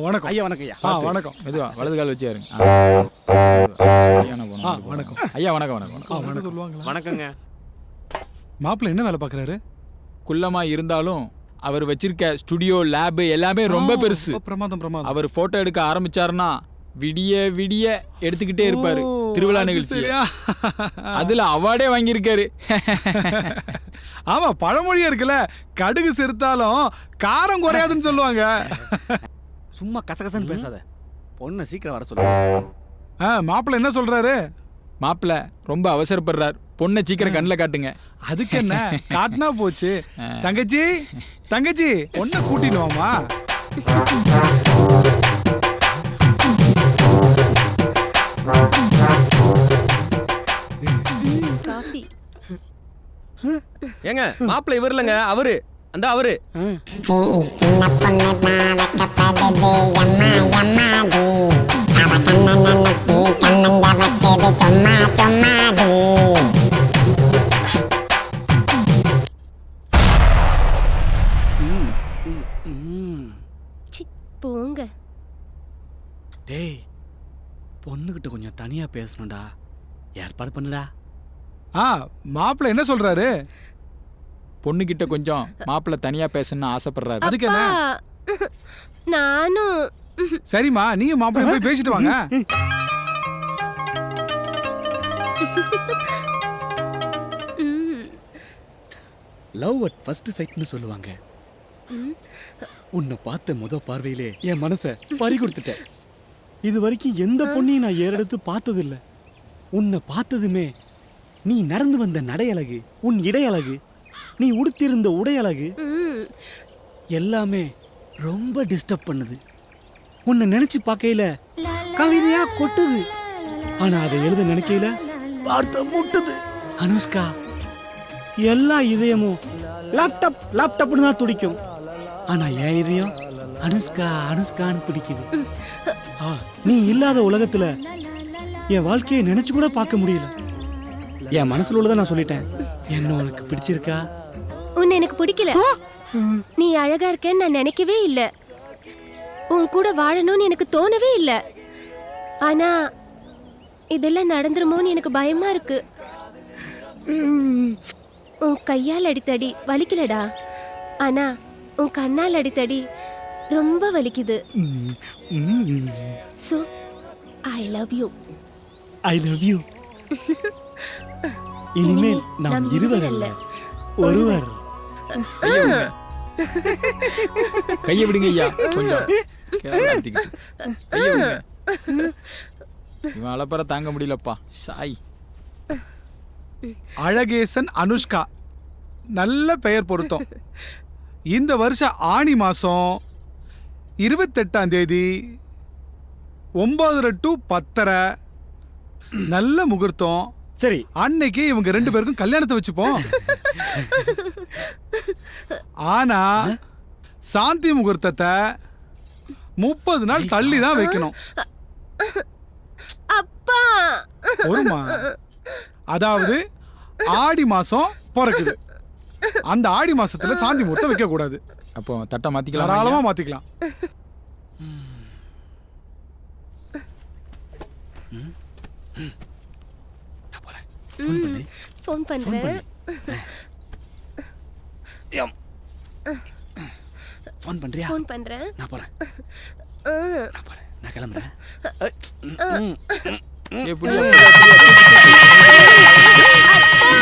வணக்கம் ஐயா. வணக்கம் ஐயா. வணக்கம். மெதுவா வலது கால் வச்சு யாருங்க. வணக்கம் ஐயா. வணக்கம் வணக்கம் வணக்கம் சொல்லுவாங்க. வணக்கங்க. மாப்பிள்ள என்ன வேலை பார்க்குறாரு? குள்ளமா இருந்தாலும் அவர் வச்சிருக்க ஸ்டுடியோ லேபு எல்லாமே ரொம்ப பெருசு. பிரமாதம். அவர் போட்டோ எடுக்க ஆரம்பிச்சாருன்னா விடிய விடிய எடுத்துக்கிட்டே இருப்பாரு. திருவிழா நிகழ்ச்சி அதுல அவார்டே வாங்கியிருக்காரு. ஆமா, பழமொழியா இருக்குல்ல, கடுகு செலுத்தாலும் காரம் குறையாதுன்னு சொல்லுவாங்க. சும்மா கசகசன்னு பேசாத, பொண்ணை சீக்கிரம் வர சொல்லுங்க. மாப்பிள்ள என்ன சொல்றாரு? மாப்பிள்ள ரொம்ப அவசரப்படுறார். பொண்ணை சீக்கிரம் கண்ணில் காட்டுங்க. அதுக்கு என்ன, காட்டினா போச்சு. தங்கச்சி பொண்ணை கூட்டிட்டு வாமா. ஏங்க, மாப்பிள்ள இவர் இல்லைங்க, அவரு. அந்த அவரு சின்ன பொண்ணு தான் வைக்கப்படுது எம்மா எம்மாடி, அவ கண்ண நினைச்சு கண்ணங்க வைக்கிறது சும்மா சும்மாடி. போங்க. டேய், பொண்ணுகிட்ட கொஞ்சம் தனியா பேசணும்டா, ஏற்பாடு பண்ணுடா. மாப்பிள்ள என்ன சொல்றாரு? பொண்ணுகிட்ட கொஞ்சம் மாப்பிள்ள தனியா பேசணும்னு ஆசைப்படுறாரு. அதுக்கு என்ன? நானும். சரிம்மா, நீங்க மாப்பிள்ள போய் பேசிட்டு வாங்க. லவ் அட் ஃபர்ஸ்ட் சைட்னு சொல்லுவாங்க. உன்னை பார்த்த முத பார்வையிலே என் மனசை பறி கொடுத்துட்டேன். இது வரைக்கும் எந்த பொண்ணையும் நான் ஏறெடுத்து பார்த்ததில்லை. உன்னை பார்த்ததுமே நீ நடந்து வந்த நடையழகு, உன் இடையழகு, நீ உடுத்திருந்த உடையழகு எல்லாமே ரொம்ப டிஸ்டர்ப் பண்ணுது. உன்னை நினைச்சு பார்க்கையில கவிதையா கொட்டுது, ஆனா அதை எழுத நினைக்கையில வார்த்தை முட்டுது. அனுஷ்கா, எல்லா இதயமும் லேப்டாப் லேப்டாப்னு தான் துடிக்கும், ஆனா என் இதயம் அனுஷ்கா அனுஷ்கான்னு துடிக்குது. நீ இல்லாத உலகத்துல என் வாழ்க்கையை நினைச்சு கூட பார்க்க முடியல. என் மனசுல உள்ளதை நான் சொல்லிட்டேன். என்ன உனக்கு பிடிச்சிருக்கா? உன்னை எனக்கு பிடிக்கல. நீ அழகா இருக்கேன்னு நான் நினைக்கவே இல்ல. உன் கூட வாழணும்னு எனக்கு தோணவே இல்ல. ஆனா இதெல்லாம் நடந்துருமோன்னு எனக்கு பயமா இருக்கு. உன் கையால் அடித்தடி வலிக்கலடா, ஆனா உன் கண்ணால் அடித்தடி ரொம்ப வலிக்குது. So I love you. I love you. இனிமேல் நாம் இருவர் அல்ல, ஒருவர். கையை விடுங்க ஐயா, கொஞ்சம் இவன் அலப்பற தாங்க முடியலப்பா. சாய். அழகேசன் அனுஷ்கா, நல்ல பெயர் பொருத்தம். இந்த வருஷம் ஆணி மாசம் 28ஆம் தேதி 9:30 to 10:30 நல்ல முகூர்த்தம். சரி, அன்னைக்கு இவங்க 2 பேருக்கும் கல்யாணத்தை வச்சுப்போம். ஆனா சாந்தி முகூர்த்தத்தை 30 நாள் தள்ளி தான் வைக்கணும். அப்பா, ஒருமா, அதாவது ஆடி மாசம் பிறக்குது, அந்த ஆடி மாசத்துல சாந்தி முகூர்த்தம் வைக்க கூடாது. அப்போ தட்டை மாத்திக்கலாம், தாராளமா மாத்திக்கலாம். ஃபோன் பண்றேன். ஃபோன் பண்றியா? ஃபோன் பண்றேன். நான் போறேன். நான் கிளம்புறேன். எப்படி